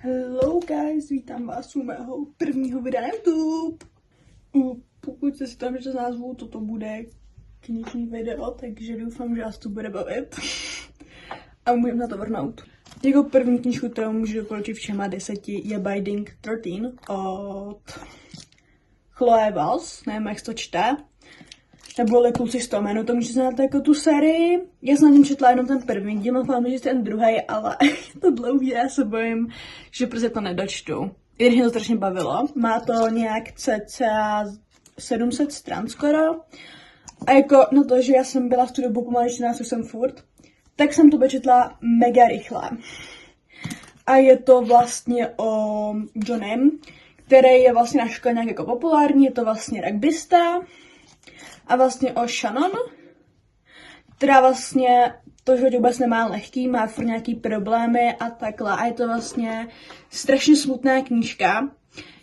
Hello guys, vítám vás u mého prvního videa na YouTube. Pokud se si tam ještě z názvu, toto bude knižní video, takže doufám, že vás to bude bavit. A můžeme na to vrhnout. Jako první knížku, kterou můžu doporučit všema 10, je Binding 13 od Chloe Wells, nevím, jak to čte. Nebo Kluci 100 jméno, to můžete znát jako tu sérii. Já jsem na něm četla jenom ten první díl, doufám, že ten druhý, ale je to dlouhý, já se bojím, že prostě to nedočtu. I mě to strašně bavilo. Má to nějak cca 700 stran skoro. A jako na to, že já jsem byla v tu dobu pomalej 14, jsem furt, tak jsem to přečetla mega rychle. A je to vlastně o Johnem, který je vlastně na škole nějak jako populární, je to vlastně rugbysta. A vlastně o Shannon, která vlastně to životě vůbec nemá lehký, má furt nějaký problémy a takhle. A je to vlastně strašně smutná knížka.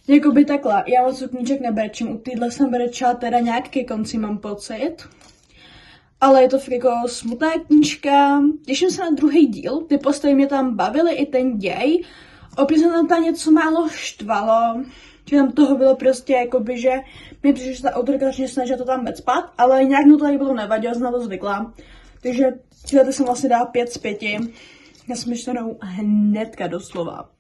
Jakoby takhle, já moc u knížek nebrečím, u týhle jsem brečela teda nějak ke konci, mám pocit. Ale je to fakt jako smutná knížka, těším se na druhý díl, ty postavy mě tam bavily, i ten děj. Opět se tam něco málo štvalo, že tam toho bylo prostě jakoby, že mi přišlo, že ta autorka začne snažila to tam vecpat, ale nějak mi to tady bylo nevadilo, jsem na to zvykla. Takže tyhle jsem vlastně dala 5 z 5. Já jsem myšlenou hnedka doslova.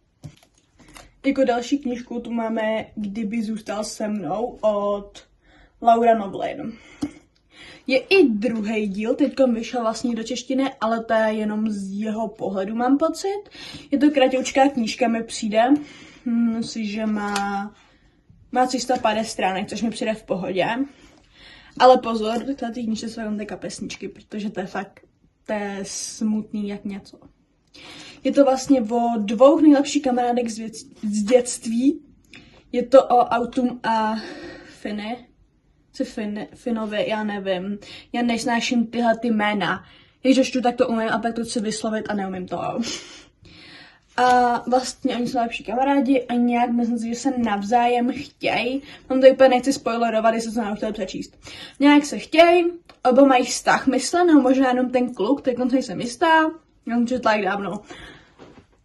Jako další knížku tu máme Kdyby zůstal se mnou od Laura Noblin. Je i druhý díl, teďka vyšel vlastně do češtiny, ale to je jenom z jeho pohledu, mám pocit. Je to kratoučká knížka, mi přijde. Myslím, že má 350 stránek, což mi přijde v pohodě. Ale pozor, tyhle ty knížky jsou jenom ty kapesničky, protože to je fakt, to je smutný jak něco. Je to vlastně o 2 nejlepších kamarádek z dětství. Je to o Autumn a Finny. Finovi, já nevím. Já nesnáším tyhle ty jména. Když to čtu, tak to umím a pak to chci vyslovit a neumím to. A vlastně oni jsou lepší kamarádi a nějak myslím si, že se navzájem chtějí. Mám to úplně nechci spoilerovat, jestli se to chtěli přečíst. Nějak se chtějí, oba mají vztah, myslím, nebo možná jenom ten kluk, teď jsem jistá. Já jsem četla jak dávno.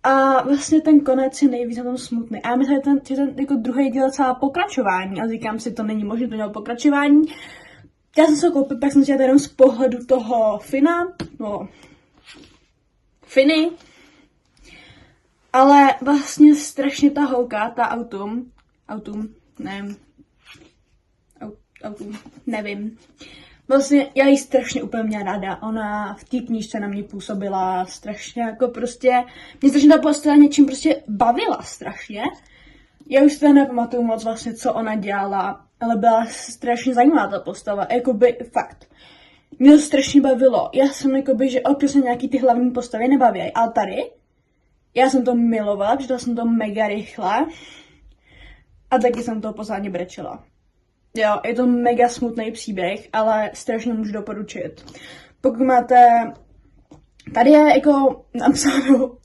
A vlastně ten konec je nejvíc na tom smutný. A já myslím, že ten jako druhý díl je celá pokračování. A říkám si, to není možné, to mělo pokračování. Já jsem se ho koupil, pak jsem chtěla jenom z pohledu toho Finny. Ale vlastně strašně ta holka, ta Autumn, nevím. Vlastně já ji strašně úplně měla ráda. Ona v té knížce na mě působila strašně jako prostě, mě strašně ta postava něčím prostě bavila strašně. Já už se nepamatuju moc vlastně, co ona dělala, ale byla strašně zajímavá ta postava, jakoby fakt. Mě to strašně bavilo. Já jsem jakoby, že občas nějaký ty hlavní postavy nebaví, ale tady já jsem to milovala, četla jsem to mega rychle a taky jsem to pořádně brečela. Jo, je to mega smutný příběh, ale strašně můžu doporučit. Pokud máte, tady je jako napsáno,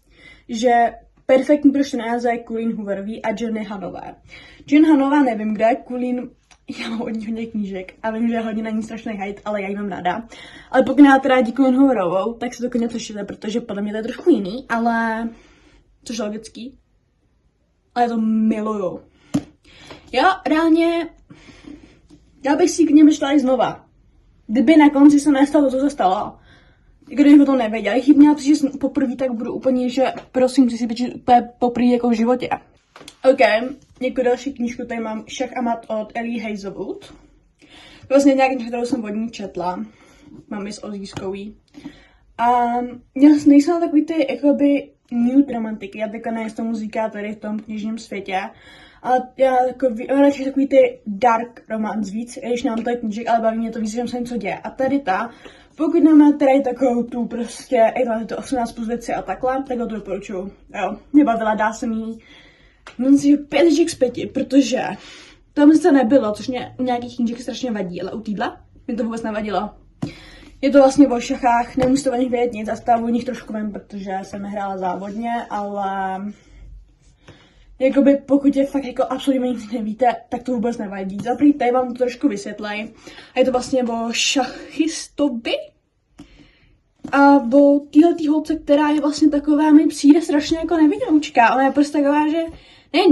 že perfektní pro čtenáře je Colleen Hooverový a Jenny Hanové. Jenny Hanová nevím, kde je Colleen, já mám hodně knížek a vím, že je hodně na ní strašný hejt, ale já ji mám ráda. Ale pokud máte rádi Colleen Hooverovou, tak se to klidně přečtěte, protože podle mě to je trošku jiný, ale což je logický. Ale já to miluju. Jo, reálně já bych si k něm přečetla i znova. Kdyby na konci se nestalo, co se stalo. Kdybych to nevěděla, chybně přijít poprvé, tak budu úplně, že prosím, si přečíst úplně poprvé jako v životě. OK, jako další knížku tady mám Šach a mat od Ellie Hazelwood. Vlastně nějak, kterou jsem od ní četla. Mám ji s Ozískový. A já nejsem takový ty, jakoby, nude romantiky, já teďka nejsem tomu říká tady v tom knižním světě. Ale já radši takový ty dark romance víc, když nám to je knížek, ale baví mě to víc, že se něco děje. A tady pokud nemáte tady takovou tu prostě, máte to 18 plus věci a takhle, tak to doporučuju. Jo, mě bavila, dá se mi, myslím si, že 5 z 5, protože tam se nebylo, což mě u nějakých knížek strašně vadí, ale u týdla mi to vůbec nevadilo. Je to vlastně o šachách, nemusíte o nich vědět nic, a stále o nich trošku vím, protože jsem nehrála závodně, ale jakoby pokud je fakt jako absolutně nic nevíte, tak to vůbec nevadí. Zaprý tady vám to trošku vysvětlej. A je to vlastně o šachistovi. A o téhletý holce, která je vlastně taková, mi přijde strašně jako nevinoučka. Ona je prostě taková, že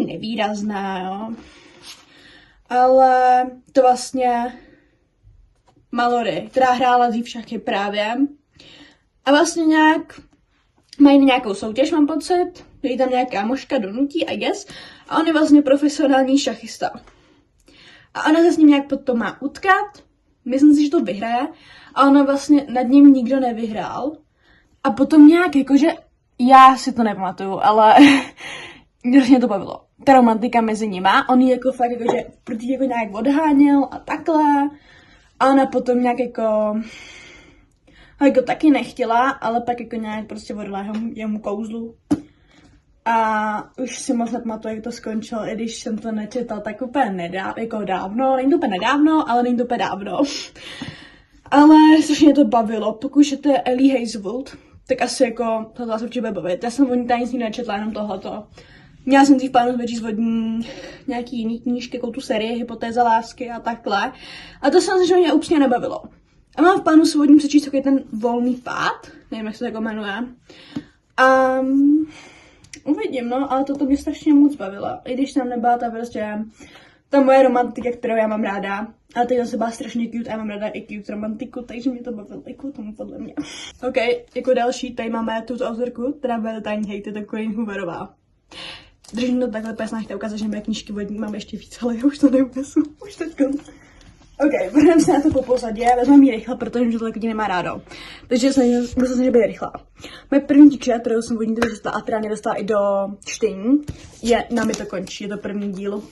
nevýrazná, jo. Ale to vlastně Mallory, která hrála dřív šachy právě. A vlastně nějak mají nějakou soutěž, mám pocit, je tam nějaká moška donutí, I guess, a on je vlastně profesionální šachista. A ona se s ním nějak potom má utkat, myslím si, že to vyhraje, a ona vlastně nad ním nikdo nevyhrál. A potom nějak jakože, já si to nepamatuju, ale mě to bavilo. Ta romantika mezi nima, on ji jako fakt jakože proti jako nějak odháněl a takhle. A ona potom nějak jako taky nechtěla, ale pak jako nějak prostě vodila jemu kouzlu. A už si moc nepamatuju, jak to skončilo, i když jsem to nečetla tak úplně dávno. Není to úplně nedávno, ale není to úplně dávno. Ale strašně mě to bavilo. Pokud to je Ellie Hazelwood, tak asi jako to vás určitě bude bavit. Já jsem o ní tady nic nečetla, jenom tohleto. Měla jsem si v plánu přečíst od ní nějaký jiný knížky, jako tu sérii Hypotéza lásky a takhle. A to jsem si, že mě úplně nebavilo. A mám v plánu si od ní přečíst takový ten Volný pád, nevím, jak se to jmenuje. A uvidím, no, ale toto mě strašně moc bavilo. I když tam nebyla ta prostě ta moje romantika, kterou já mám ráda. Ale teď zase byla strašně cute a já mám ráda i cute romantiku, takže mě to bavilo i kvůli tomu podle mě. OK, jako další, tady máme tuto autorku, která bude tajný hejty, to Colleen Hooverová. Držím to takhle, pes nechtěl ukázat, že moje knížky vodní mám ještě víc, ale já už to neunesu, už teďko. OK, vrhneme se na to po posadě, vezmeme ji rychle, protože mě to taky nemá rádo. Takže budu se snažit být rychlá. Moje první díkře, kterou jsem vodní dostala a která mě dostala i do čtení, je Na mi to končí, je to první díl.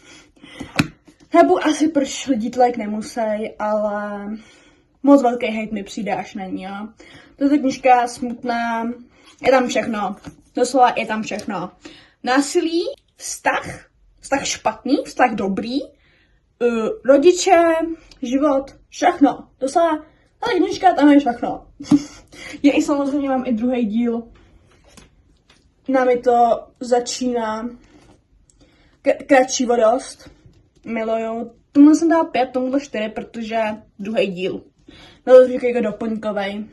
Chápu asi, proč lidi to like nemusí, ale moc velký hate mi přijde až na ní, jo. To je knížka smutná, je tam všechno, doslova je tam všechno. Násilí, vztah špatný, vztah dobrý, rodiče, život, všechno. Doslova, ale knížka, tam je všechno. Já i samozřejmě mám i druhý díl. Na mi to začíná kratší vodost. Miluju. Tomu jsem dala 5, tomuhle 4, protože druhý díl. Byl to jako doplňkovej.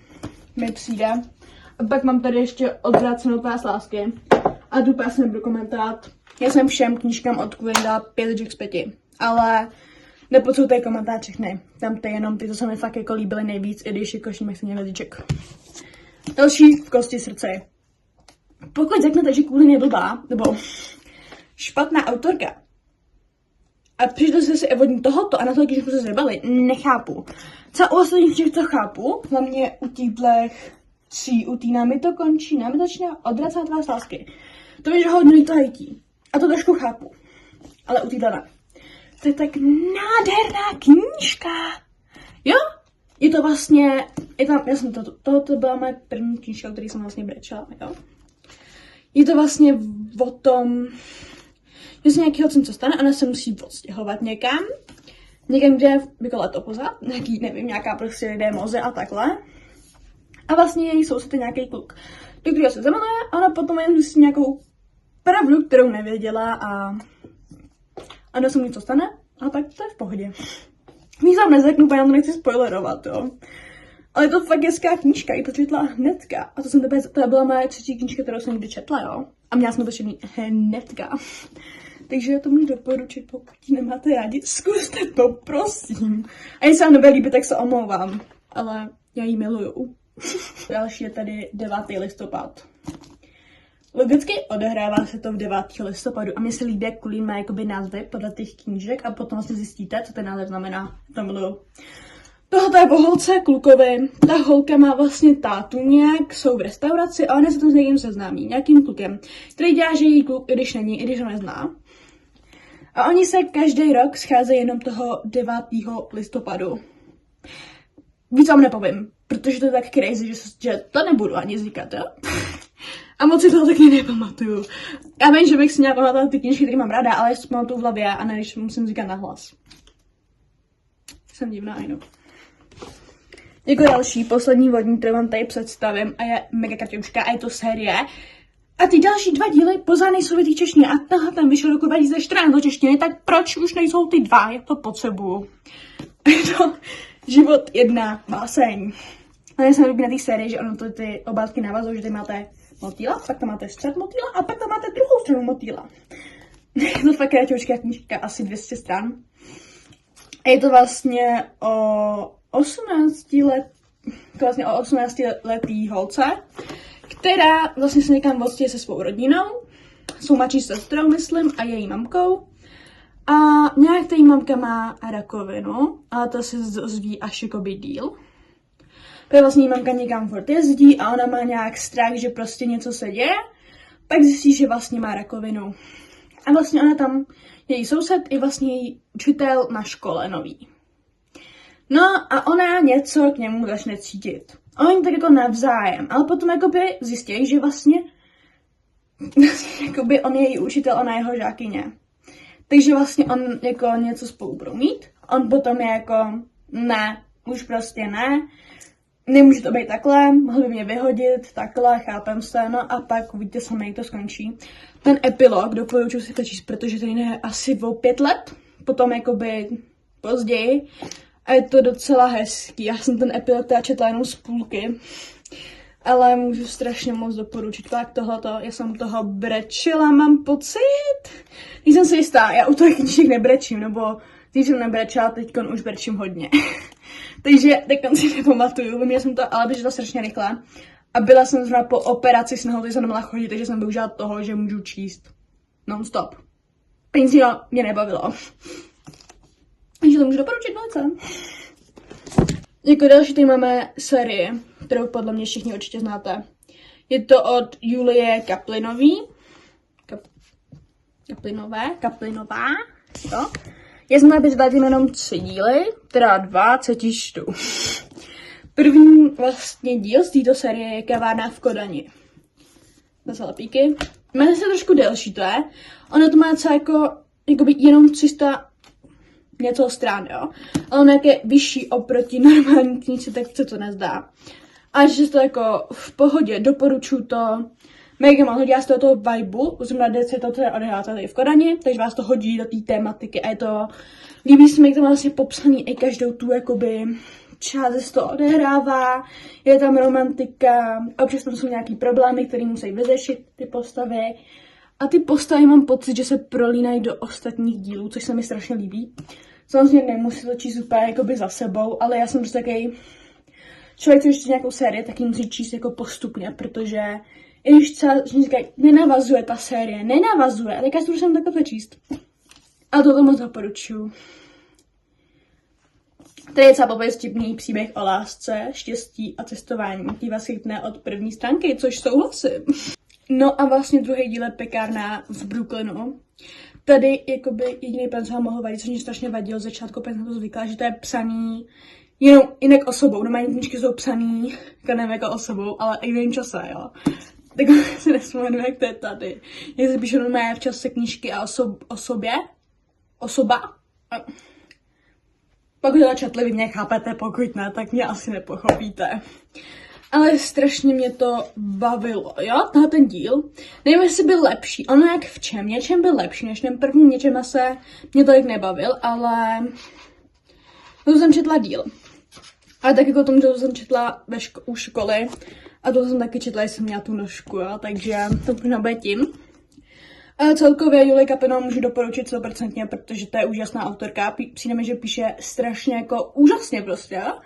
Mi přijde. A pak mám tady ještě Odvrácenou tvář lásky. A tu pás nebudu komentovat. Já jsem všem knížkám od Colleen dala 5 z 5. Ale nepotřebuji komentář všechny. Tam ty jenom ty, co se mi fakt jako líbily nejvíc, i když jako šímek se mě hvězdiček. Další V kosti srdce. Pokud řeknete, že Colleen je blbá, nebo špatná autorka, a přišli jste si evodní tohoto a na to, když se zrebali, nechápu. Co u ostatních těch to chápu, hlavně u těchto 3, u Na mi to končí, Na mi to začíná Odvrácená tvář lásky. To víš, že hodně lidi to hejtí. A to trošku chápu. Ale u téhle ne. To je tak nádherná knížka. Jo? Je to vlastně, tohoto byla moje první knížka, který jsem vlastně brečela, jo? Je to vlastně o tom, že se nějaký holcem co stane, ona se musí odstěhovat někam, kde jako leto pozad, nějaký, nevím, nějaká prostě lidé moze a takhle. A vlastně její soused je nějaký kluk, do kterého se zamiluje a ona potom jen zjistí nějakou pravdu, kterou nevěděla a ona se mu něco stane a tak to je v pohodě. Víc vám neřeknu, protože to nechci spoilerovat, jo. Ale je to fakt hezká knížka, i to četla hnedka. A to byla moje 3. knížka, kterou jsem kdy četla, jo. A měla jsem to četný hnedka. Takže to můžu doporučit, pokud ji nemáte rádi, zkuste to, prosím. A jestli vám nebude líbit, tak se omlouvám. Ale já ji miluju. Další je tady 9. listopad. Logicky odehrává se to v 9. listopadu a mně se líbí, jak Colleen má jakoby názvy podle těch knížek a potom vlastně zjistíte, co ten název znamená. To miluju. Tohle je o holce klukovi. Ta holka má vlastně tátu nějak, jsou v restauraci a ona se tam s někým seznámí, nějakým klukem, který dělá, že její kluk, i když ho nezná. A oni se každý rok scházejí jenom toho 9. listopadu. Víc vám nepovím, protože to je tak crazy, že to nebudu ani říkat, jo? A moc si toho taky nepamatuju. Já vím, že bych si měla pamatovat ty knížky, které mám ráda, ale ještě pamatuju v hlavě a ne, když musím říkat nahlas. Jsem divná, ano. Jako další, poslední vodní, kterou vám tady představím a je mega karťouška a je to série. A ty další 2 díly pořád nejsou v té češtině a tenhle ten vyšel roku 2014 do češtiny, tak proč už nejsou ty 2? Já to potřebuju. Je to Život 1 báseň. Ale se mi líbí na té sérii, že ono to ty obrázky navazují, že tady máte motýla, pak tam máte střed motýla a pak tam máte druhou stranu motýla. Je to fakt kráťoučká knížka, asi 200 stran. A je to vlastně o 18letý holce, která vlastně se někam odstěhuje se svou rodinou, svou mladší sestrou, myslím, a její mamkou. A nějak ta její mamka má rakovinu, ale to se dozví až jakoby díl. Protože vlastně její mamka někam furt jezdí a ona má nějak strach, že prostě něco se děje, pak zjistí, že vlastně má rakovinu. A vlastně ona tam, její soused i vlastně její učitel na škole nový. No a ona něco k němu začne cítit. Oni tak jako navzájem, ale potom jakoby zjistí, že vlastně jakoby on je její učitel, ona jeho žákyně. Takže vlastně on jako něco spolu budou mít. On potom je jako, ne, už prostě ne. Nemůže to být takhle, mohl by mě vyhodit, takhle, chápem se, no a pak uvidíte sami, jak to skončí. Ten epilog doporučuji si to číst, protože ten je asi o 5 let, potom jakoby později. A je to docela hezký, já jsem ten epilog teda četla jenom z půlky. Ale můžu strašně moc doporučit, fakt tohleto, já jsem toho brečela, mám pocit. Nejsem si jistá, já u těch knížek nebrečím, nebo když jsem nebrečela, teďkon už brečím hodně. Takže teďkon si nepamatuju, vím, že jsem to, ale běžela strašně rychle. A byla jsem zrovna po operaci s nohou, takže jsem nemohla chodit, takže jsem využila toho, že můžu číst non-stop. Nic mě nebavilo. Takže to můžu doporučit velice. Jako další tady máme sérii, kterou podle mě všichni určitě znáte. Je to od Julie Kaplinový. Kaplinová. Jo. Já jsem teď zatím jenom 3 díly, teda 2, co ti čtu. První vlastně díl z této série je Kavárna v Kodani. Zase lepíky. Má se trošku delší to je. Ono to má třeba jakoby jenom 300 něco strán, jo. Ale on jak je vyšší oproti normální knížce, tak se to nezdá. A že to jako v pohodě, doporučuji to. Mega moc hodí z toho vibu, zrovna se to odehrává tady v Kodani, takže vás to hodí do té tématiky a je to, líbí se mi, jak to vlastně popsaný i každou tu jakoby část se to odehrává, je tam romantika, občas tam jsou nějaký problémy, které musí vyřešit ty postavy. A ty postavy mám pocit, že se prolínají do ostatních dílů, což se mi strašně líbí. Samozřejmě nemusí to číst úplně jakoby za sebou, ale já jsem prostě takový člověk, co čte nějakou sérii, tak ji musí číst jako postupně, protože i když třeba říkají, nenavazuje ta série, tak já si musím takhle číst. A toto moc doporučuju. Tady je třeba vtipný příběh o lásce, štěstí a cestování. Ty vás chytne od první stránky, což souhlasím. No a vlastně druhý díl je Pekárna v Brooklynu. Tady jakoby jediný pen, co mohl vadit, což mě strašně vadilo, z začátku pen to zvykla, že to je psaný jenom jinak osobou. Normální knížky jsou psaný, nevím jako osobou, ale i v jiném čase, jo. Tak se nevzpomenu, jak to je tady. Je se píšu normálně v čase knížky a osoba. A pokud to četli, vy mě chápete, pokud ne, tak mě asi nepochopíte. Ale strašně mě to bavilo, jo, ten díl. Nevím, jestli byl lepší, ono jak v čem, něčem byl lepší, než ten první, něčem se mě tolik nebavil, ale to jsem četla díl. Ale tak jako tomu, to jsem četla u školy a to jsem taky četla, jsem měla tu nožku, jo, takže to možná bude tím. Ale celkově Julie Kaplinovou můžu doporučit 100%, protože to je úžasná autorka, přijde mi, že píše strašně jako úžasně prostě, jo.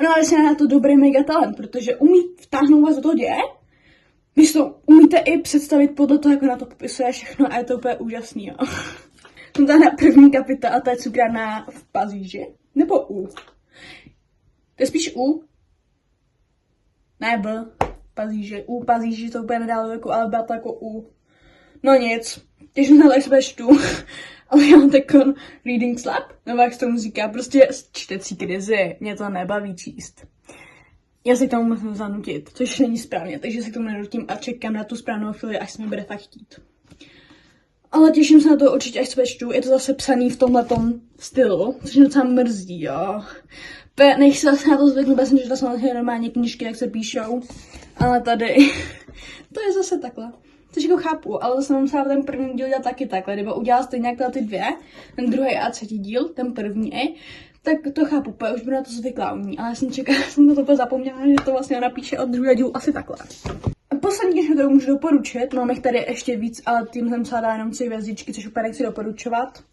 No ale si na to dobrý mega talent, protože umí vtáhnout vás do toho děje. Vy si to umíte i představit podle toho, jak na to popisuje všechno a je to úplně úžasný, jo. Jsem tady na první kapitola a to je Cukrárna v Paříži. Nebo U. To je spíš U. Ne B. Paříži. U Paříži to úplně nedalo jako, ale byla to jako U. No nic. Těžím na to čtu. Ale já mám takový reading slap, nebo jak se tomu říká, prostě čtecí krizi, mě to nebaví číst. Já se k tomu musím zanutit, což není správně, takže se k tomu nenutím a čekám na tu správnou chvíli, až se mi bude fakt chtít. Ale těším se na to určitě, až se čtu, je to zase psaný v tomhletom stylu, což mě docela mrzí, jo. Než se zase na to zvyknu, protože že to jsou normálně knížky, jak se píšou, ale tady, to je zase takhle. Což jako chápu, ale zase mám musela ten první díl dělat taky takhle, nebo udělala stejně jak ty dvě, ten druhý a třetí díl, ten první, Tak to chápu, už budu na to zvyklá u ní, ale já jsem čekala, jsem to úplně zapomněla, že to vlastně napíše od druhého dílu asi takhle. Poslední, že to můžu doporučit, mám jich tady ještě víc, ale tím jsem se dala jenom 3 hvězdičky, což úplně nechci doporučovat.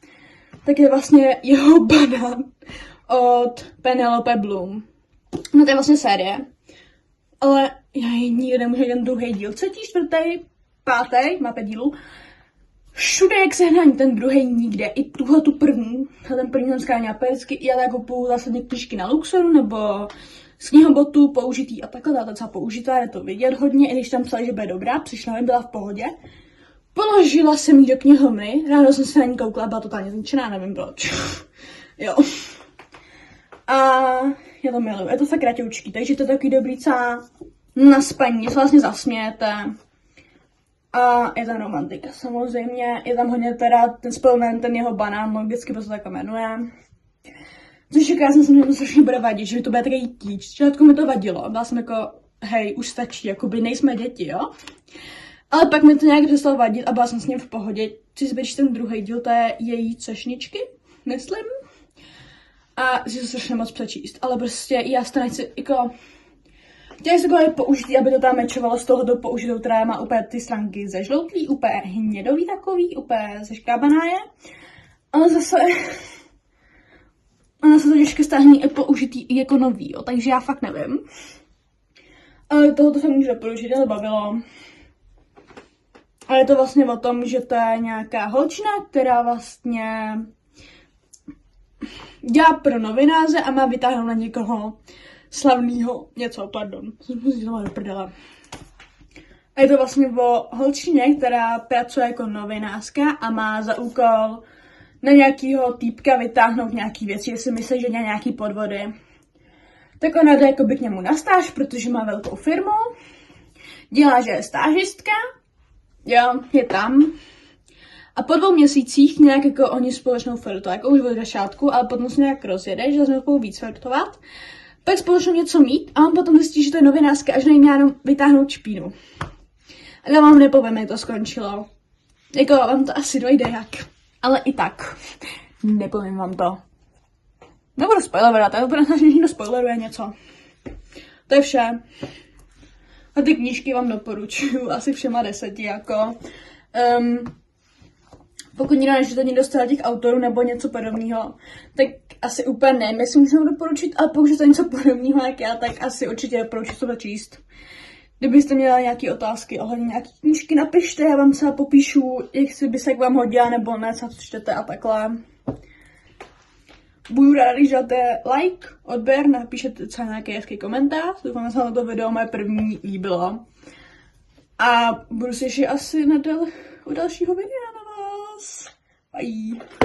Tak je vlastně jeho banán od Penelope Bloom. No to je vlastně série, ale já ji nikdy nemůžu jen druhý díl. 3., 4., 5., má 5 dílů. Všude jak sehnání, ten druhý nikde. I tu první, ten první jsem skáněla persky, já tak kupuju zásadně knížky na Luxoru, nebo z knihobotu použitý a takhle, ta docela použitá, je to vidět hodně, i když tam psala, že bude dobrá, přišla mi, byla v pohodě. Položila jsem jí do knihovny, ráno jsem se na ní koukla, byla totálně zničená, nevím proč. Jo. A já to miluji, je to fakt kratoučký, takže to je takový dobrý třeba na spaní, se vlastně zasmějete. A je tam romantika samozřejmě, je tam hodně teda ten spelman, ten jeho banán, logicky to se tak jmenuje. Což já jsem si měla strašně bude vadit, že to bude takový kýč. Zčátku mi to vadilo, byla jsem jako, hej, už stačí, jakoby nejsme děti, jo. Ale pak mi to nějak přestalo vadit a byla jsem s ním v pohodě. Chci zběčit ten druhý díl, to je její češničky, myslím. A si to strašně moc přečíst, ale prostě já se to nechci, jako... Chtěla jsem to použít, aby to tam mečovalo z tohoto použitou, která má úplně ty stránky zežloutlý, úplně hnědový takový, úplně zeškrábaná je. Ale zase... Ona se to těžké stáhne i použitý i jako nový, jo, takže já fakt nevím. Ale tohoto se můžu doporučit, to bavilo. A je to vlastně o tom, že to je nějaká holčina, která vlastně dělá pro novináře a má vytáhnout na někoho slavného něco, pardon, jsem si to do prdele. A je to vlastně o holčině, která pracuje jako novinářka a má za úkol na nějakýho týpka vytáhnout nějaký věci, jestli myslí, že dělá nějaký podvody. Tak ona jde jakoby k němu na stáž, protože má velkou firmu, dělá, že je stážistka, jo, je tam. A po 2 měsících nějak jako oni společnou flirtují, jako už od začátku, ale potom se nějak rozjede, že zase budou víc flirtovat. Pak společně něco mít a on potom zjistí, že to je novinářka a že nejde jenom vytáhnout špínu. A já vám nepovím, jak to skončilo. Jako vám to asi dojde jak. Ale i tak. Nepovím vám to. Nebudu spoilerovat, to bude snažit, že někdo spoileruje něco. To je vše. A ty knížky vám doporučuju asi všema 10 jako. Pokud někdo nečte někdo z těch autorů nebo něco podobného, tak asi úplně nevím, jestli můžu doporučit, ale pokud to něco podobného jak já, tak asi určitě doporučuji to číst. Kdybyste měli nějaké otázky ohledně nějaké knížky, napište, já vám třeba popíšu, jestli by se k vám hodila nebo ne, co čtete a takhle. Budu ráda, když dáte like, odběr, napíšete třeba nějaký hezký komentář, doufám, že se na to video moje první líbilo. A budu se ještě asi u dalšího videa na vás. Bye.